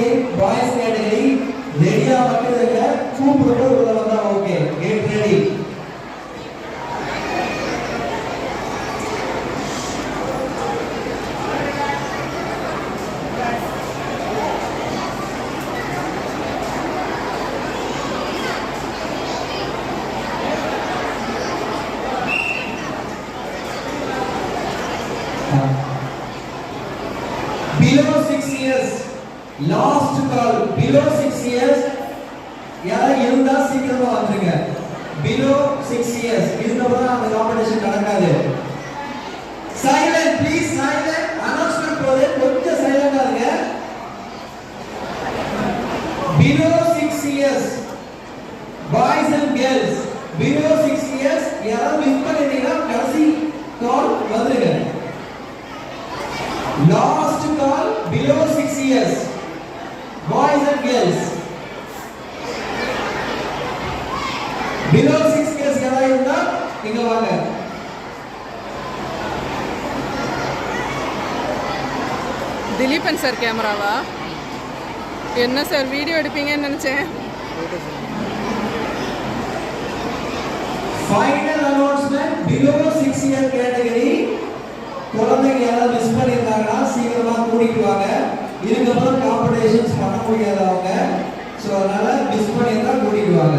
14 boys category ரெடியா மட்டும் இருங்க. கூப்பிடுறது உள்ள வந்தா okay. Get ready. Below 6 years, last call. Below 6 years, யாரா இருந்தா சீக்கிரமா வந்துருங்க. Below 6 years, இதுக்கப்புறம் அந்த காம்படிஷன் நடக்காது. Silent, please silent. Announcement போது கொஞ்சம் சைலண்டா இருங்க. Below 6 years, boys and girls. Below 6 years, யாரா மிஸ் பண்ணிட்டீங்கன்னா கடைசி கால் வந்துருங்க. Last call below 6 years, boys and girls. Below 6 years யாரா இருந்தா இங்க வாங்க. திலீபன் சார் கேமராவா? என்ன சார் வீடியோ எடுப்பீங்கன்னு நினைச்சேன். Final announcement below 6 year category. குழந்தைங்க யாராவது மிஸ் பண்ணியிருந்தாங்கன்னா சீக்கிரமா கூட்டிட்டு வாங்க. இதுக்கப்புறம் காம்படிஷன்ஸ் பண்ண முடியாது அவங்க. ஸோ அதனால மிஸ் பண்ணியிருந்தா கூட்டிட்டு வாங்க.